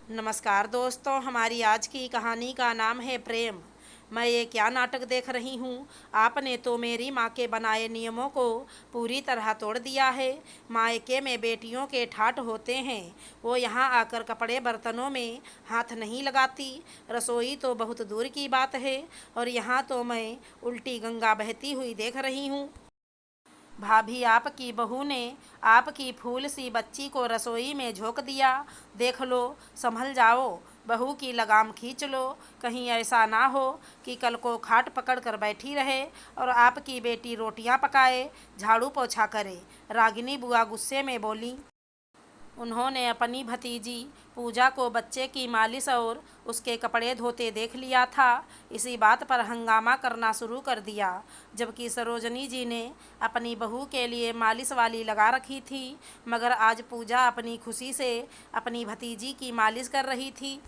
नमस्कार दोस्तों, हमारी आज की कहानी का नाम है प्रेम। मैं ये क्या नाटक देख रही हूँ। आपने तो मेरी माँ के बनाए नियमों को पूरी तरह तोड़ दिया है। मायके में बेटियों के ठाठ होते हैं, वो यहाँ आकर कपड़े बर्तनों में हाथ नहीं लगाती। रसोई तो बहुत दूर की बात है, और यहाँ तो मैं उल्टी गंगा बहती हुई देख रही हूँ। भाभी, आपकी बहू ने आपकी फूल सी बच्ची को रसोई में झोंक दिया। देख लो, संभल जाओ। बहू की लगाम खींच लो। कहीं ऐसा ना हो कि कल को खाट पकड़ कर बैठी रहे और आपकी बेटी रोटियां पकाए, झाड़ू पोछा करे। रागिनी बुआ गुस्से में बोली। उन्होंने अपनी भतीजी पूजा को बच्चे की मालिश और उसके कपड़े धोते देख लिया था। इसी बात पर हंगामा करना शुरू कर दिया। जबकि सरोजनी जी ने अपनी बहू के लिए मालिश वाली लगा रखी थी, मगर आज पूजा अपनी खुशी से अपनी भतीजी की मालिश कर रही थी।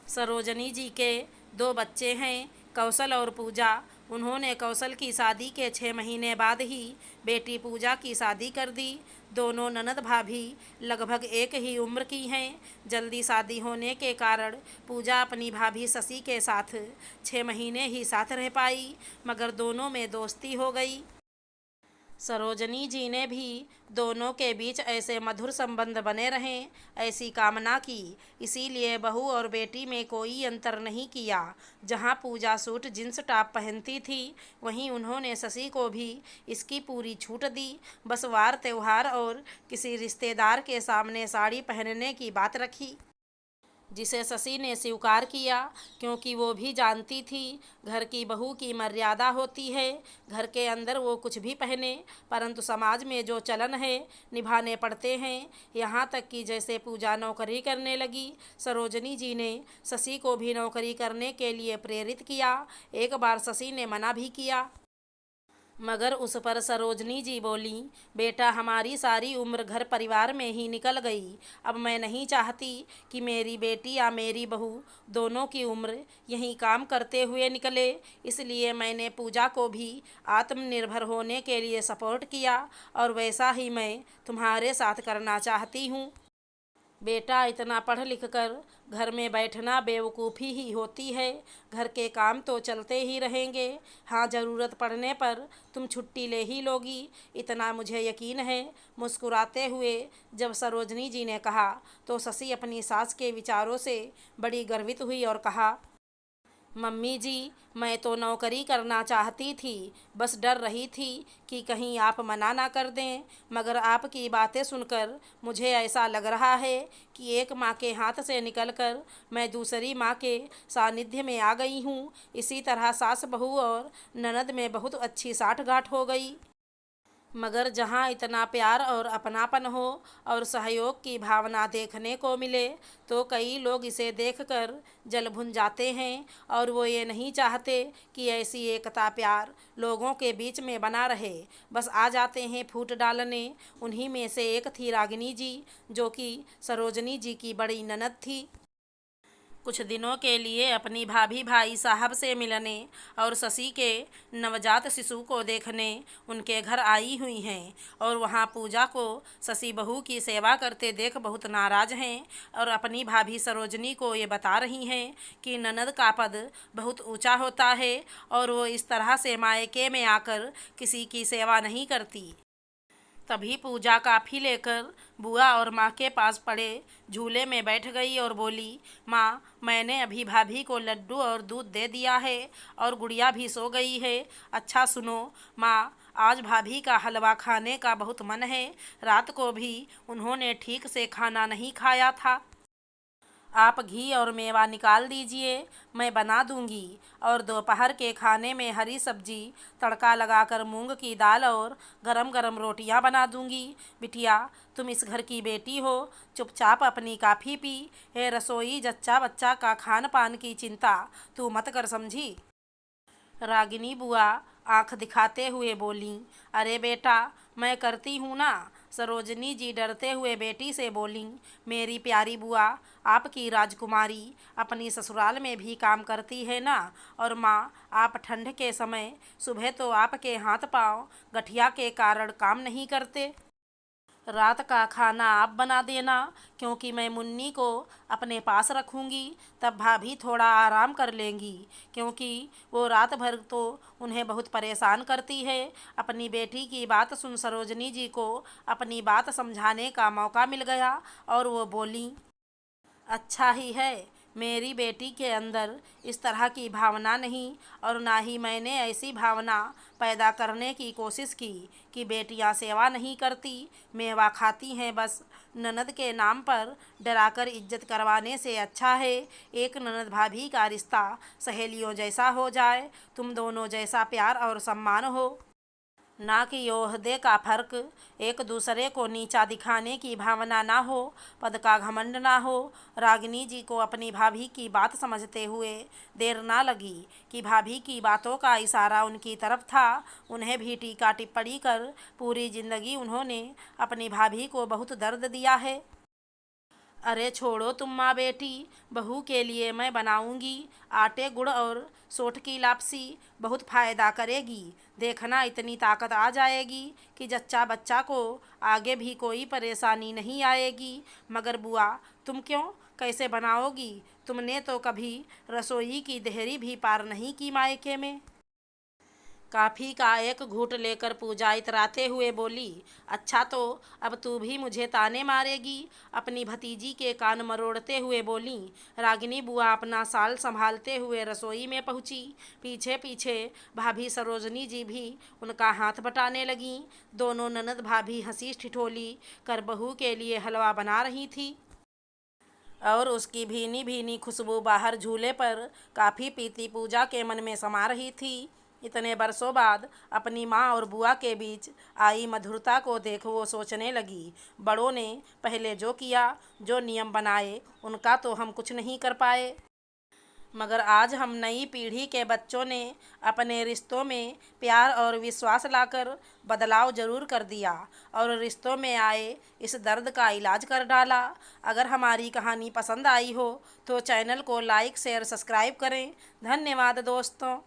सरोजनी जी के दो बच्चे हैं, कौशल और पूजा। उन्होंने कौशल की शादी के 6 महीने बाद ही बेटी पूजा की शादी कर दी। दोनों ननद भाभी लगभग एक ही उम्र की हैं। जल्दी शादी होने के कारण पूजा अपनी भाभी शशि के साथ 6 महीने ही साथ रह पाई, मगर दोनों में दोस्ती हो गई। सरोजनी जी ने भी दोनों के बीच ऐसे मधुर संबंध बने रहें, ऐसी कामना की। इसीलिए बहू और बेटी में कोई अंतर नहीं किया। जहां पूजा सूट जींस टॉप पहनती थी, वहीं उन्होंने शशि को भी इसकी पूरी छूट दी। बस वार त्योहार और किसी रिश्तेदार के सामने साड़ी पहनने की बात रखी, जिसे शशि ने स्वीकार किया, क्योंकि वो भी जानती थी घर की बहू की मर्यादा होती है। घर के अंदर वो कुछ भी पहने, परंतु समाज में जो चलन है निभाने पड़ते हैं। यहाँ तक कि जैसे पूजा नौकरी करने लगी, सरोजनी जी ने शशि को भी नौकरी करने के लिए प्रेरित किया। एक बार शशि ने मना भी किया, मगर उस पर सरोजनी जी बोली, बेटा, हमारी सारी उम्र घर परिवार में ही निकल गई। अब मैं नहीं चाहती कि मेरी बेटी या मेरी बहू दोनों की उम्र यहीं काम करते हुए निकले। इसलिए मैंने पूजा को भी आत्मनिर्भर होने के लिए सपोर्ट किया, और वैसा ही मैं तुम्हारे साथ करना चाहती हूँ। बेटा, इतना पढ़ लिख कर घर में बैठना बेवकूफ़ी ही होती है। घर के काम तो चलते ही रहेंगे। हाँ, ज़रूरत पड़ने पर तुम छुट्टी ले ही लोगी, इतना मुझे यकीन है। मुस्कुराते हुए जब सरोजनी जी ने कहा, तो शशि अपनी सास के विचारों से बड़ी गर्वित हुई और कहा, मम्मी जी, मैं तो नौकरी करना चाहती थी, बस डर रही थी कि कहीं आप मना ना कर दें। मगर आपकी बातें सुनकर मुझे ऐसा लग रहा है कि एक माँ के हाथ से निकलकर मैं दूसरी माँ के सानिध्य में आ गई हूँ। इसी तरह सास बहू और ननद में बहुत अच्छी साठगांठ हो गई। मगर जहाँ इतना प्यार और अपनापन हो और सहयोग की भावना देखने को मिले, तो कई लोग इसे देखकर जल भुन जाते हैं, और वो ये नहीं चाहते कि ऐसी एकता प्यार लोगों के बीच में बना रहे। बस आ जाते हैं फूट डालने। उन्हीं में से एक थी रागिनी जी, जो कि सरोजनी जी की बड़ी ननद थी। कुछ दिनों के लिए अपनी भाभी भाई साहब से मिलने और शशि के नवजात शिशु को देखने उनके घर आई हुई हैं, और वहां पूजा को शशि बहू की सेवा करते देख बहुत नाराज हैं, और अपनी भाभी सरोजनी को ये बता रही हैं कि ननद का पद बहुत ऊंचा होता है, और वो इस तरह से मायके में आकर किसी की सेवा नहीं करती। तभी पूजा काफ़ी लेकर बुआ और माँ के पास पड़े झूले में बैठ गई और बोली, माँ, मैंने अभी भाभी को लड्डू और दूध दे दिया है, और गुड़िया भी सो गई है। अच्छा सुनो माँ, आज भाभी का हलवा खाने का बहुत मन है। रात को भी उन्होंने ठीक से खाना नहीं खाया था। आप घी और मेवा निकाल दीजिए, मैं बना दूंगी। और दोपहर के खाने में हरी सब्जी तड़का लगाकर मूंग की दाल और गरम गरम रोटियां बना दूंगी। बिटिया, तुम इस घर की बेटी हो, चुपचाप अपनी काफ़ी पी। है रसोई जच्चा बच्चा का खान पान की चिंता तू मत कर, समझी। रागिनी बुआ आंख दिखाते हुए बोलीं, अरे बेटा, मैं करती हूँ ना। सरोजनी जी डरते हुए बेटी से बोलीं, मेरी प्यारी बुआ, आपकी राजकुमारी अपनी ससुराल में भी काम करती है ना। और माँ, आप ठंड के समय सुबह तो आपके हाथ पांव गठिया के कारण काम नहीं करते। रात का खाना आप बना देना, क्योंकि मैं मुन्नी को अपने पास रखूँगी, तब भाभी थोड़ा आराम कर लेंगी, क्योंकि वो रात भर तो उन्हें बहुत परेशान करती है। अपनी बेटी की बात सुन सरोजनी जी को अपनी बात समझाने का मौका मिल गया और वो बोली, अच्छा ही है, मेरी बेटी के अंदर इस तरह की भावना नहीं, और ना ही मैंने ऐसी भावना पैदा करने की कोशिश की कि बेटियां सेवा नहीं करती, मेवा खाती हैं बस। ननद के नाम पर डराकर इज्जत करवाने से अच्छा है एक ननद भाभी का रिश्ता सहेलियों जैसा हो जाए, तुम दोनों जैसा प्यार और सम्मान हो, ना कि ओहदे का फर्क, एक दूसरे को नीचा दिखाने की भावना ना हो, पद का घमंड ना हो। रागिनी जी को अपनी भाभी की बात समझते हुए देर ना लगी कि भाभी की बातों का इशारा उनकी तरफ था। उन्हें भी टीका टिप्पणी कर पूरी जिंदगी उन्होंने अपनी भाभी को बहुत दर्द दिया है। अरे छोड़ो तुम माँ बेटी, बहू के लिए मैं बनाऊंगी आटे गुड़ और सोठ की लापसी, बहुत फायदा करेगी। देखना इतनी ताकत आ जाएगी कि जच्चा बच्चा को आगे भी कोई परेशानी नहीं आएगी। मगर बुआ, तुम क्यों, कैसे बनाओगी? तुमने तो कभी रसोई की देहरी भी पार नहीं की मायके में। कॉफ़ी का एक घूंट लेकर पूजा इतराते हुए बोली, अच्छा तो अब तू भी मुझे ताने मारेगी? अपनी भतीजी के कान मरोड़ते हुए बोली। रागिनी बुआ अपना साल संभालते हुए रसोई में पहुंची। पीछे पीछे भाभी सरोजनी जी भी उनका हाथ बटाने लगीं। दोनों ननद भाभी हंसी ठिठोली कर बहू के लिए हलवा बना रही थी, और उसकी भीनी भीनी खुशबू बाहर झूले पर काफ़ी पीती पूजा के मन में समा रही थी। इतने बरसों बाद अपनी माँ और बुआ के बीच आई मधुरता को देख वो सोचने लगी, बड़ों ने पहले जो किया, जो नियम बनाए, उनका तो हम कुछ नहीं कर पाए, मगर आज हम नई पीढ़ी के बच्चों ने अपने रिश्तों में प्यार और विश्वास लाकर बदलाव जरूर कर दिया, और रिश्तों में आए इस दर्द का इलाज कर डाला। अगर हमारी कहानी पसंद आई हो तो चैनल को लाइक शेयर सब्सक्राइब करें। धन्यवाद दोस्तों।